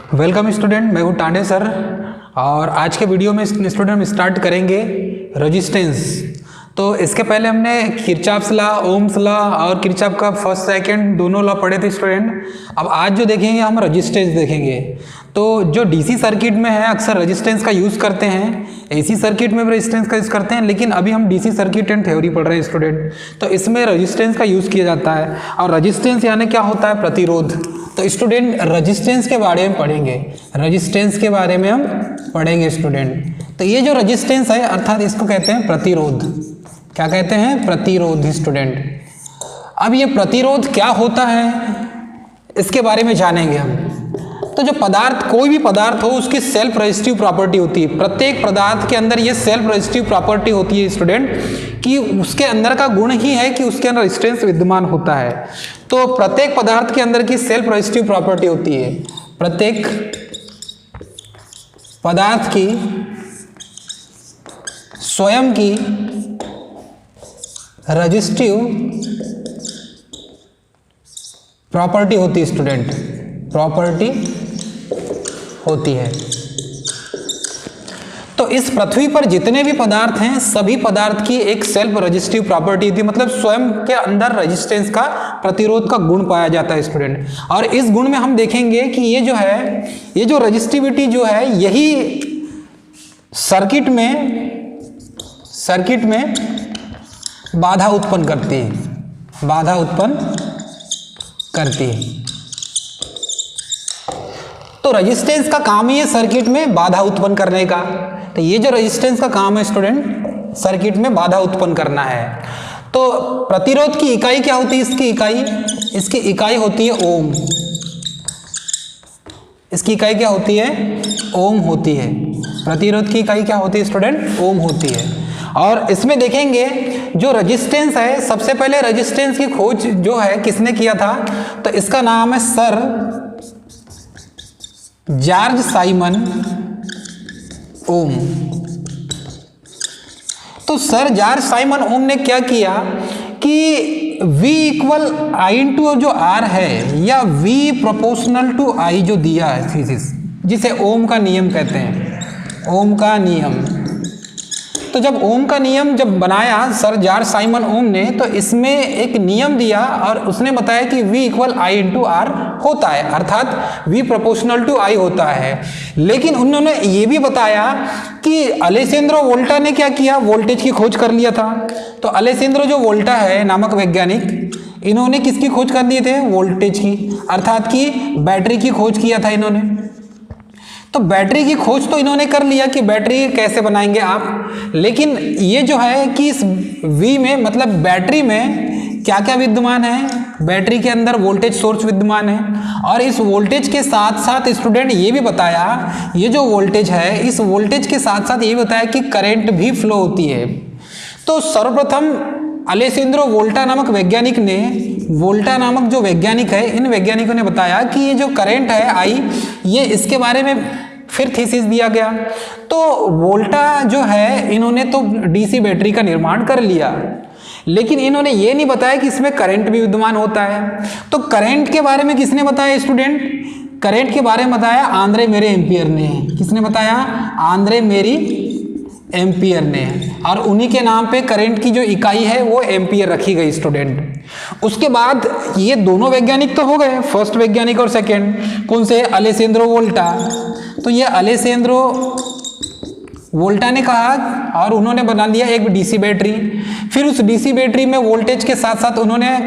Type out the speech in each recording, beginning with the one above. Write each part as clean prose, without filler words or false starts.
Welcome student, मैं हूँ Tande sir. और आज के वीडियो में स्टूडेंट हम स्टार्ट करेंगे रेजिस्टेंस। तो इसके पहले हमने किरचॉफ्स लॉ, ओम्स लॉ और किरचॉफ का फर्स्ट सेकंड दोनों लॉ पढ़े थे स्टूडेंट। अब आज जो देखेंगे हम रेजिस्टेंस देखेंगे। तो जो डीसी सर्किट में है अक्सर रेजिस्टेंस का यूज़ करते हैं, एसी सर्किट में भी रेजिस्टेंस का यूज़ करते हैं, लेकिन अभी हम डीसी सर्किट एंड थ्योरी पढ़ रहे हैं स्टूडेंट। तो इसमें रेजिस्टेंस का यूज़ किया जाता है। और रेजिस्टेंस यानी क्या होता है? प्रतिरोध। तो स्टूडेंट रेजिस्टेंस के बारे में पढ़ेंगे, रेजिस्टेंस के बारे में हम पढ़ेंगे स्टूडेंट। तो ये जो रेजिस्टेंस है अर्थात इसको कहते हैं प्रतिरोध। क्या कहते हैं? प्रतिरोध स्टूडेंट। अब ये प्रतिरोध क्या होता है इसके बारे में जानेंगे हम। तो जो पदार्थ, कोई भी पदार्थ हो, उसकी सेल्फ रेजिस्टिव प्रॉपर्टी होती है। प्रत्येक पदार्थ के अंदर ये सेल्फ रेजिस्टिव प्रॉपर्टी होती है स्टूडेंट, कि उसके अंदर का गुण ही है कि उसके अंदर रेजिस्टेंस विद्यमान होता है। तो प्रत्येक पदार्थ के अंदर की सेल्फ रेजिस्टिव प्रॉपर्टी होती है। प्रत्येक पदार्थ की स्वयं की रेजिस्टिव प्रॉपर्टी होती है स्टूडेंट, प्रॉपर्टी होती है। तो इस पृथ्वी पर जितने भी पदार्थ हैं सभी पदार्थ की एक सेल्फ रेजिस्टिव प्रॉपर्टी होती है, मतलब स्वयं के अंदर रेजिस्टेंस का, प्रतिरोध का गुण पाया जाता है स्टूडेंट। और इस गुण में हम देखेंगे कि ये जो है, ये जो रेजिस्टिविटी जो है, यही सर्किट में बाधा उत्पन्न करती है, बाधा उत्पन्न करती है। तो रेजिस्टेंस का काम ही है सर्किट में बाधा उत्पन्न करने का। तो ये जो रेजिस्टेंस का काम है स्टूडेंट, सर्किट में बाधा उत्पन्न करना है। तो प्रतिरोध की इकाई क्या होती है? इसकी इकाई होती है ओम। इसकी इकाई क्या होती है? ओम होती है। प्रतिरोध की इकाई क्या होती है स्टूडेंट? ओम होती है। और इसमें देखेंगे जो रेजिस्टेंस है, सबसे पहले रेजिस्टेंस की खोज जो है किसने किया था? तो इसका नाम है सर जॉर्ज साइमन ओम। तो सर जॉर्ज साइमन ओम ने क्या किया कि V इक्वल आई इंटू जो R है, या V प्रोपोर्शनल टू I जो दिया है थीसिस, जिसे ओम का नियम कहते हैं, ओम का नियम। तो जब ओम का नियम जब बनाया सर जॉर्ज साइमन ओम ने, तो इसमें एक नियम दिया और उसने बताया कि V equal I into R होता है, अर्थात V प्रोपोर्शनल टू I होता है। लेकिन उन्होंने ये भी बताया कि अलेसेंद्रो वोल्टा ने क्या किया? वोल्टेज की खोज कर लिया था। तो अलेसेंद्रो जो वोल्टा है नामक वैज्ञानिक, इन्होंने किसकी खोज कर लिए थे? वोल्टेज की, अर्थात कि बैटरी की खोज किया था इन्होंने। तो बैटरी की खोज तो इन्होंने कर लिया कि बैटरी कैसे बनाएंगे आप, लेकिन ये जो है कि इस V में, मतलब बैटरी में क्या क्या विद्यमान है? बैटरी के अंदर वोल्टेज सोर्स विद्यमान है। और इस वोल्टेज के साथ साथ स्टूडेंट ये भी बताया, ये जो वोल्टेज है, इस वोल्टेज के साथ साथ ये भी बताया कि करंट भी फ्लो होती है। तो सर्वप्रथम अलेसेंद्रो वोल्टा नामक वैज्ञानिक ने, वोल्टा नामक जो वैज्ञानिक है, इन वैज्ञानिकों ने बताया कि ये जो करंट है आई, ये इसके बारे में फिर थीसिस दिया गया। तो वोल्टा जो है, इन्होंने तो डीसी बैटरी का निर्माण कर लिया, लेकिन इन्होंने ये नहीं बताया कि इसमें करंट भी विद्यमान होता है। तो करंट के बारे में किसने बताया स्टूडेंट? करंट के बारे में बताया आंद्रे मेरे एम्पियर ने। किसने बताया? आंद्रे मेरी एम्पियर ने। और उन्हीं के नाम पे करंट की जो इकाई है वो एम्पियर रखी गई स्टूडेंट। उसके बाद ये दोनों वैज्ञानिक तो हो गए, फर्स्ट वैज्ञानिक और सेकंड, कौन से? अलेसेंद्रो वोल्टा। तो ये अलेसेंद्रो वोल्टा ने कहा और उन्होंने बना लिया एक डीसी बैटरी। फिर उस डीसी बैटरी में वोल्टेज के साथ साथ उन्होंने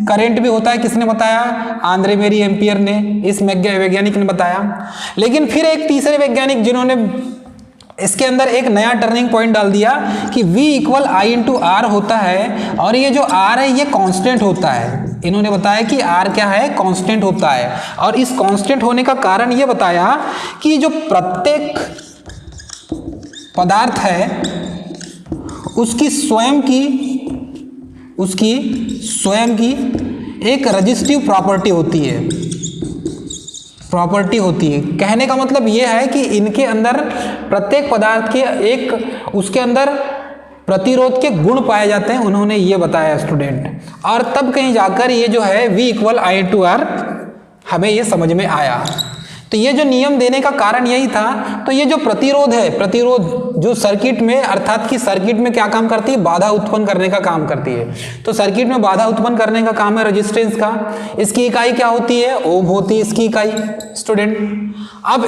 करंट भी होता है, किसने बताया? आंद्रे मेरी एम्पियर ने, इस वैज्ञानिक ने बताया। लेकिन फिर एक तीसरे वैज्ञानिक जिन्होंने इसके अंदर एक नया टर्निंग पॉइंट डाल दिया कि V equal I into R होता है, और ये जो R है ये कांस्टेंट होता है। इन्होंने बताया कि R क्या है? कांस्टेंट होता है। और इस कांस्टेंट होने का कारण ये बताया कि जो प्रत्येक पदार्थ है उसकी स्वयं की एक रेजिस्टिव प्रॉपर्टी होती है। कहने का मतलब ये है कि इनके अंदर, प्रत्येक पदार्थ के एक, उसके अंदर प्रतिरोध के गुण पाए जाते हैं, उन्होंने ये बताया स्टूडेंट। और तब कहीं जाकर ये जो है V equal I to R हमें ये समझ में आया तो ये जो नियम देने का कारण यही था। तो ये जो प्रतिरोध है, प्रतिरोध जो सर्किट में, अर्थात कि सर्किट में क्या काम करती है, बाधा उत्पन्न करने का काम करती है। तो सर्किट में बाधा उत्पन्न करने का काम है रेजिस्टेंस का। इसकी इकाई क्या होती है, ओम होती है इसकी इकाई स्टूडेंट। अब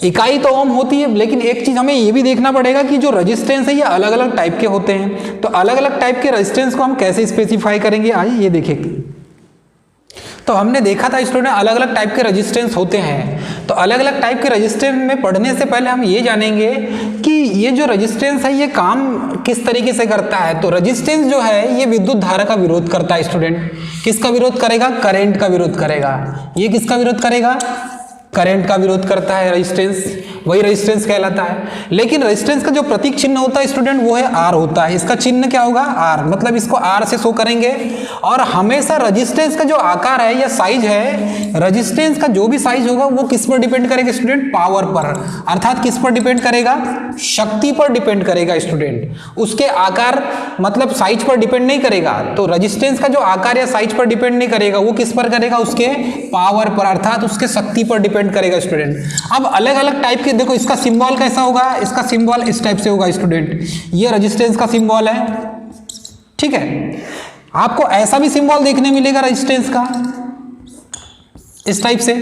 इकाई तो ओम होती है, लेकिन एक चीज हमें ये भी देखना पड़ेगा कि जो रेजिस्टेंस है ये अलग अलग टाइप के होते हैं। तो अलग अलग टाइप के रेजिस्टेंस को हम कैसे स्पेसिफाई करेंगे, आइए ये देखिए। तो हमने देखा था स्टूडेंट अलग अलग टाइप के रेजिस्टेंस होते हैं। तो अलग अलग टाइप के रेजिस्टेंस में पढ़ने से पहले हम ये जानेंगे कि ये जो रेजिस्टेंस है ये काम किस तरीके से करता है। तो रेजिस्टेंस जो है ये विद्युत धारा का विरोध करता है स्टूडेंट। किसका विरोध करेगा, करंट का विरोध करेगा। ये किसका विरोध करेगा, करंट का विरोध करता है रेजिस्टेंस, वही रेजिस्टेंस कहलाता है। लेकिन रेजिस्टेंस का जो प्रतीक चिन्ह होता है स्टूडेंट वो है आर होता है। इसका चिन्ह क्या होगा, आर, मतलब इसको आर से शो करेंगे। और हमेशा रेजिस्टेंस का जो आकार है या साइज है, रेजिस्टेंस का जो भी साइज होगा वो किस पर डिपेंड करेगा स्टूडेंट, पावर पर, अर्थात किस पर डिपेंड करेगा, शक्ति पर डिपेंड करेगा स्टूडेंट। उसके आकार मतलब साइज पर डिपेंड नहीं करेगा। तो रेजिस्टेंस का जो आकार या साइज पर डिपेंड नहीं करेगा, वो किस पर करेगा, उसके पावर पर, अर्थात उसके शक्ति पर डिपेंड करेगा स्टूडेंट। अब अलग अलग टाइप के देखो, इसका सिंबल कैसा होगा, इसका सिंबल इस टाइप से होगा स्टूडेंट। ये रेजिस्टेंस का सिंबल है, ठीक है। आपको ऐसा भी सिंबल देखने मिलेगा रेजिस्टेंस का, इस टाइप से।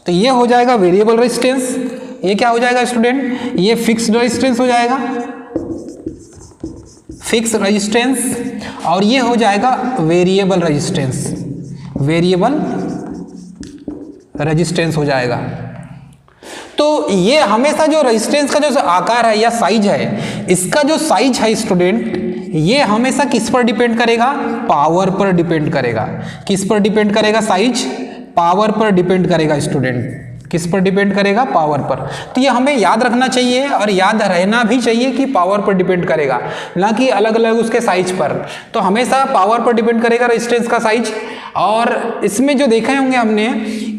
तो ये हो जाएगा वेरिएबल रेजिस्टेंस। ये क्या हो जाएगा स्टूडेंट, ये फिक्स्ड रेजिस्टेंस हो जाएगा, फिक्स रेजिस्टेंस। और ये हो जाएगा वेरिएबल रेजिस्टेंस, वेरिएबल रेजिस्टेंस हो जाएगा। तो ये हमेशा जो रेजिस्टेंस का जो आकार है या साइज है, इसका जो साइज है स्टूडेंट, ये हमेशा किस पर डिपेंड करेगा, पावर पर डिपेंड करेगा। किस पर डिपेंड करेगा, साइज पावर पर डिपेंड करेगा स्टूडेंट। किस पर डिपेंड करेगा, पावर पर। तो ये हमें याद रखना चाहिए और याद रहना भी चाहिए कि पावर पर डिपेंड करेगा, ना कि अलग अलग उसके साइज पर। तो हमेशा पावर पर डिपेंड करेगा रेजिस्टेंस का साइज। और इसमें जो देखे होंगे हमने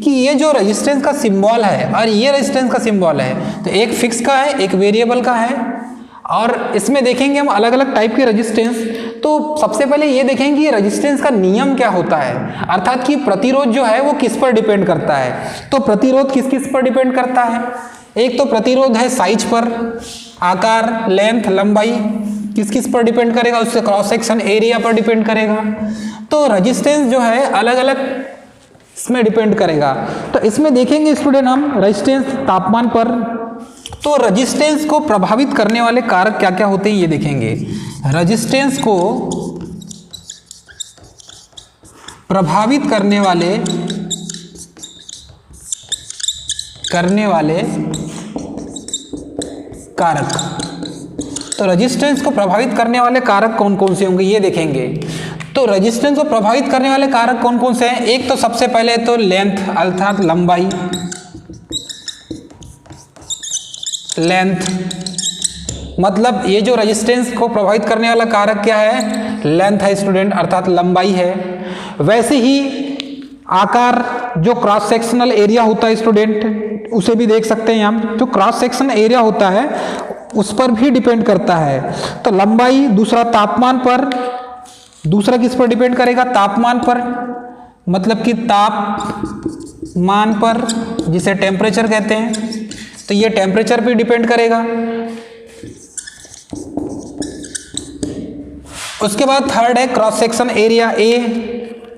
कि ये जो रेजिस्टेंस का सिंबल है और ये रेजिस्टेंस का सिंबल है, तो एक फिक्स का है, एक वेरिएबल का है। और इसमें देखेंगे हम अलग अलग टाइप के रेजिस्टेंस। तो सबसे पहले ये देखेंगे कि रेजिस्टेंस का नियम क्या होता है, अर्थात कि प्रतिरोध जो है वो किस पर डिपेंड करता है। तो प्रतिरोध किस किस पर डिपेंड करता है, एक तो प्रतिरोध है साइज पर, आकार, लेंथ, लंबाई, किस किस पर डिपेंड करेगा, उससे क्रॉस सेक्शन एरिया पर डिपेंड करेगा। तो रेजिस्टेंस जो है अलग अलग इसमें डिपेंड करेगा। तो इसमें देखेंगे स्टूडेंट हम रेजिस्टेंस तापमान पर। तो रेजिस्टेंस को प्रभावित करने वाले कारक क्या क्या होते हैं ये देखेंगे। रेजिस्टेंस को प्रभावित करने वाले कारक, तो रेजिस्टेंस को प्रभावित करने वाले कारक कौन कौन से होंगे ये देखेंगे। तो रेजिस्टेंस को प्रभावित करने वाले कारक कौन कौन से हैं, एक तो सबसे पहले तो लेंथ अर्थात लंबाई, लेंथ मतलब ये जो रेजिस्टेंस को प्रभावित करने वाला कारक क्या है, लेंथ है स्टूडेंट, अर्थात लंबाई है। वैसे ही आकार, जो क्रॉस सेक्शनल एरिया होता है स्टूडेंट, उसे भी देख सकते हैं हम। जो क्रॉस सेक्शन एरिया होता है उस पर भी डिपेंड करता है। तो लंबाई, दूसरा तापमान पर, दूसरा किस पर डिपेंड करेगा, तापमान पर, मतलब कि तापमान पर, जिसे टेम्परेचर कहते हैं। तो ये टेम्परेचर पे डिपेंड करेगा। उसके बाद थर्ड है क्रॉस सेक्शन एरिया, ए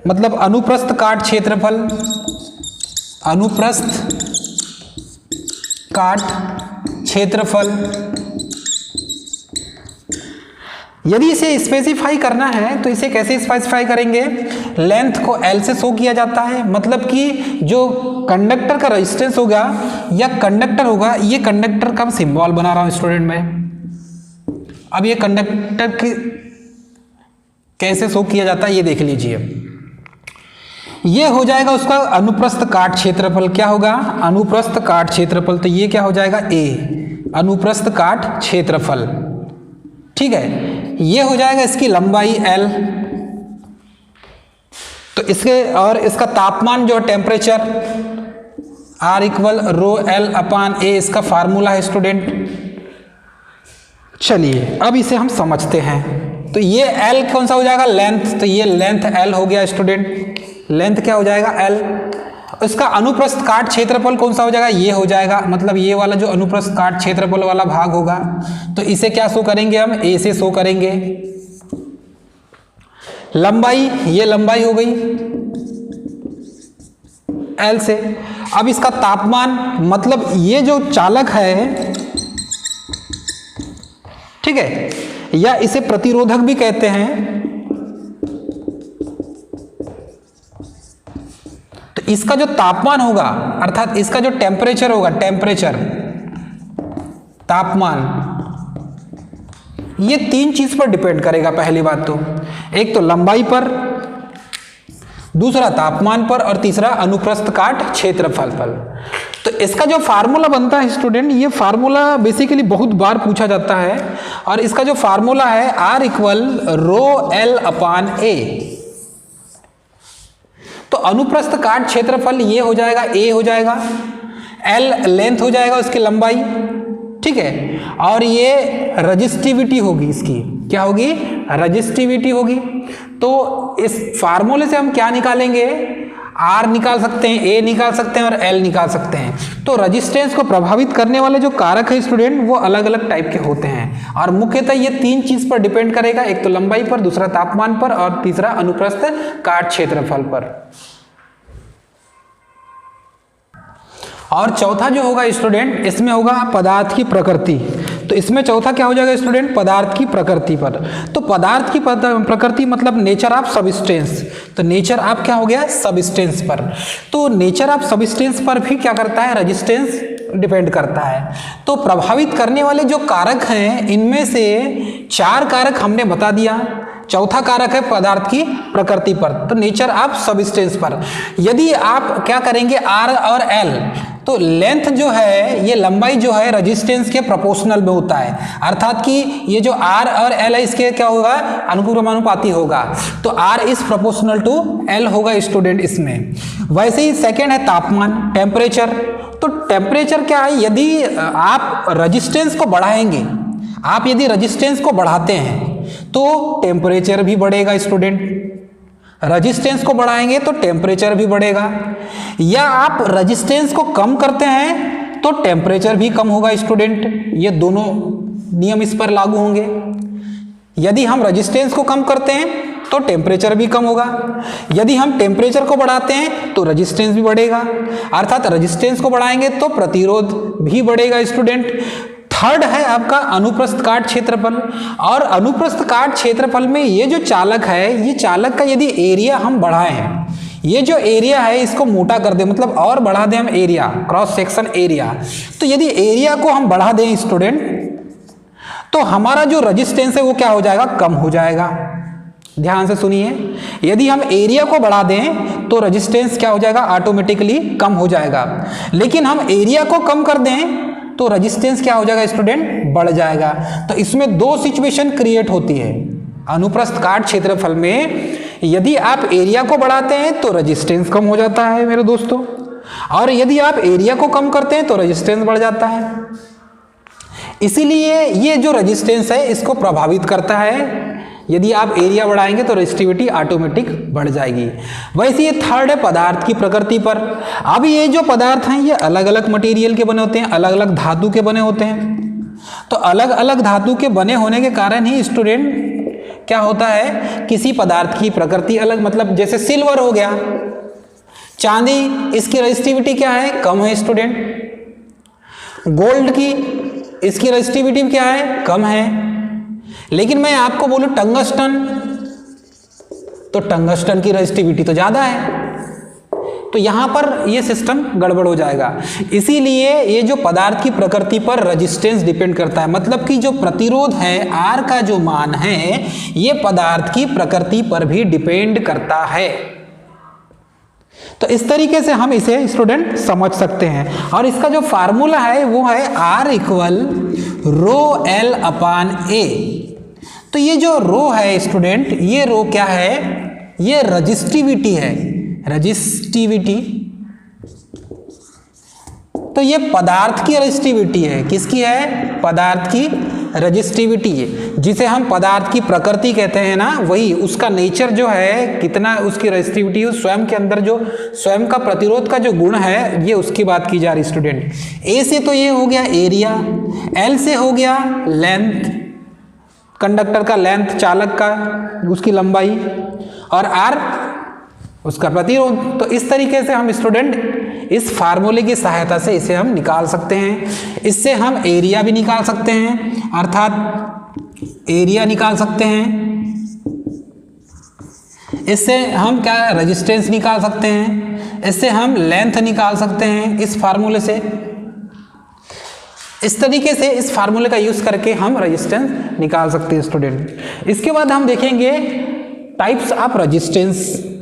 मतलब अनुप्रस्थ काट क्षेत्रफल, अनुप्रस्थ काट क्षेत्रफल। यदि इसे स्पेसिफाई करना है तो इसे कैसे स्पेसिफाई करेंगे, लेंथ को L से शो किया जाता है, मतलब कि जो कंडक्टर का रेजिस्टेंस होगा या कंडक्टर होगा, ये कंडक्टर का सिंबल बना रहा हूं स्टूडेंट में। अब ये कंडक्टर की कैसे शो किया जाता है ये देख लीजिए। ये हो जाएगा उसका अनुप्रस्थ काट क्षेत्रफल। क्या होगा, अनुप्रस्थ काट क्षेत्रफल। तो ये क्या हो जाएगा, A, अनुप्रस्थ काट क्षेत्रफल, ठीक है। ये हो जाएगा इसकी लंबाई L। तो इसके और इसका तापमान जो temperature R equal rho L upon A, इसका फार्मूला है स्टूडेंट। चलिए अब इसे हम समझते हैं। तो ये L कौन सा हो जाएगा, लेंथ। तो ये लेंथ L हो गया स्टूडेंट, लेंथ क्या हो जाएगा, L। इसका अनुप्रस्थ काट क्षेत्रफल कौन सा हो जाएगा, ये हो जाएगा, मतलब ये वाला जो अनुप्रस्थ काट क्षेत्रफल वाला भाग होगा, तो इसे क्या शो करेंगे हम, ए से शो करेंगे। लंबाई, ये लंबाई हो गई एल से। अब इसका तापमान, मतलब ये जो चालक है, ठीक है, या इसे प्रतिरोधक भी कहते हैं, तो इसका जो तापमान होगा, अर्थात इसका जो टेम्परेचर होगा, टेम्परेचर, तापमान, ये तीन चीज पर डिपेंड करेगा। पहली बात तो एक तो लंबाई पर, दूसरा तापमान पर, और तीसरा अनुप्रस्थ काट क्षेत्रफल पर। तो इसका जो फार्मूला बनता है स्टूडेंट, ये फार्मूला बेसिकली बहुत बार पूछा जाता है, और इसका जो फार्मूला है R इक्वल रो एल अपान ए। तो अनुप्रस्थ काट क्षेत्रफल ये हो जाएगा, ए हो जाएगा, एल लेंथ हो जाएगा उसकी लंबाई, ठीक है, और ये रजिस्टिविटी होगी इसकी, क्या होगी, रजिस्टिविटी होगी। तो इस फार्मूले से हम क्या निकालेंगे, आर निकाल सकते हैं, ए निकाल सकते हैं और एल निकाल सकते हैं। तो रजिस्टेंस को प्रभावित करने वाले जो कारक है स्टूडेंट, वो अलग अलग टाइप के होते हैं, और मुख्यतः ये तीन चीज पर डिपेंड करेगा, एक तो लंबाई पर, दूसरा तापमान पर, और तीसरा अनुप्रस्थ काट क्षेत्रफल पर। और चौथा जो होगा स्टूडेंट, इसमें होगा पदार्थ की प्रकृति। तो इसमें चौथा क्या हो जाएगा स्टूडेंट, पदार्थ की प्रकृति पर। तो पदार्थ की प्रकृति मतलब नेचर ऑफ सबस्टेंस। तो नेचर ऑफ क्या हो गया, सबस्टेंस पर। तो नेचर ऑफ सबस्टेंस पर भी क्या करता है, रेजिस्टेंस डिपेंड करता है। तो प्रभावित करने वाले जो कारक हैं, इनमें से चार कारक हमने बता दिया, चौथा कारक है पदार्थ की प्रकृति पर, तो नेचर ऑफ सबस्टेंस पर। यदि आप क्या करेंगे, आर और एल, तो लेंथ जो है, ये लंबाई जो है रेजिस्टेंस के प्रोपोर्शनल में होता है, अर्थात कि ये जो आर और एल है इसके क्या होगा, अनुक्रमानुपाती होगा। तो R is proportional to L होगा स्टूडेंट इसमें। वैसे ही सेकेंड है तापमान, टेम्परेचर। तो टेम्परेचर क्या है, यदि आप रेजिस्टेंस को बढ़ाएंगे, आप यदि रेजिस्टेंस को बढ़ाते हैं तो टेम्परेचर भी बढ़ेगा स्टूडेंट, रेजिस्टेंस को बढ़ाएंगे तो टेम्परेचर भी बढ़ेगा, या आप रेजिस्टेंस को कम करते हैं तो टेम्परेचर भी कम होगा स्टूडेंट। ये दोनों नियम इस पर लागू होंगे। यदि हम रेजिस्टेंस को कम करते हैं तो टेम्परेचर भी कम होगा, यदि हम टेम्परेचर को बढ़ाते हैं तो रेजिस्टेंस भी बढ़ेगा, अर्थात रेजिस्टेंस को बढ़ाएंगे तो प्रतिरोध भी बढ़ेगा स्टूडेंट। थर्ड है आपका अनुप्रस्थ काट क्षेत्रफल, और अनुप्रस्थ काट क्षेत्रफल में ये जो चालक है, ये चालक का यदि एरिया हम बढ़ाएं, ये जो एरिया है इसको मोटा कर दें, मतलब और बढ़ा दें हम एरिया, क्रॉस सेक्शन एरिया, तो यदि एरिया को हम बढ़ा दें स्टूडेंट, तो हमारा जो रेजिस्टेंस है वो क्या हो जाएगा, कम हो जाएगा। ध्यान से सुनिए, यदि हम एरिया को बढ़ा दें तो रेजिस्टेंस क्या हो जाएगा, ऑटोमेटिकली कम हो जाएगा। लेकिन हम एरिया को कम कर दें तो रेजिस्टेंस क्या हो जाएगा स्टूडेंट, बढ़ जाएगा। तो इसमें दो सिचुएशन क्रिएट होती है अनुप्रस्थ काट क्षेत्रफल में। यदि आप एरिया को बढ़ाते हैं तो रेजिस्टेंस कम हो जाता है मेरे दोस्तों, और यदि आप एरिया को कम करते हैं तो रेजिस्टेंस बढ़ जाता है। इसीलिए ये जो रेजिस्टेंस है इसको प्रभावित करता है। यदि आप एरिया बढ़ाएंगे तो रेजिस्टिविटी ऑटोमेटिक बढ़ जाएगी। वैसे ये थर्ड है पदार्थ की प्रकृति पर। अब ये जो पदार्थ हैं ये अलग अलग मटेरियल के बने होते हैं, अलग अलग धातु के बने होते हैं। तो अलग अलग धातु के बने होने के कारण ही स्टूडेंट क्या होता है, किसी पदार्थ की प्रकृति अलग, मतलब जैसे सिल्वर हो गया, चांदी, इसकी रेजिस्टिविटी क्या है, कम है स्टूडेंट। गोल्ड की, इसकी रेजिस्टिविटी क्या है, कम है। लेकिन मैं आपको बोलूं टंगस्टन, तो टंगस्टन की रेजिस्टिविटी तो ज्यादा है, तो यहां पर ये सिस्टम गड़बड़ हो जाएगा। इसीलिए ये जो पदार्थ की प्रकृति पर रेजिस्टेंस डिपेंड करता है, मतलब कि जो प्रतिरोध है आर का जो मान है ये पदार्थ की प्रकृति पर भी डिपेंड करता है। तो इस तरीके से हम इसे स्टूडेंट समझ सकते हैं। और इसका जो फार्मूला है वो है आर इक्वल रो एल अपान ए। तो ये जो रो है स्टूडेंट, ये रो क्या है, ये रेजिस्टिविटी है, रेजिस्टिविटी। तो ये पदार्थ की रेजिस्टिविटी है, किसकी है, पदार्थ की रजिस्टिविटी है, जिसे हम पदार्थ की प्रकृति कहते हैं ना, वही उसका नेचर जो है, कितना उसकी रजिस्टिविटी, स्वयं के अंदर जो स्वयं का प्रतिरोध का जो गुण है, ये उसकी बात की जा रही स्टूडेंट। ए से तो ये हो गया एरिया, एल से हो गया लेंथ, कंडक्टर का लेंथ, चालक का उसकी लंबाई, और आर उसका प्रतिरोध। तो इस तरीके से हम स्टूडेंट इस फार्मूले की सहायता से इसे हम निकाल सकते हैं। इससे हम एरिया भी निकाल सकते हैं, अर्थात एरिया निकाल सकते हैं। इससे हम क्या रेजिस्टेंस निकाल सकते हैं, इससे हम लेंथ निकाल सकते हैं इस फार्मूले से। इस तरीके से इस फार्मूले का यूज करके हम रेजिस्टेंस निकाल सकते हैं स्टूडेंट। इसके बाद हम देखेंगे टाइप्स ऑफ रेजिस्टेंस।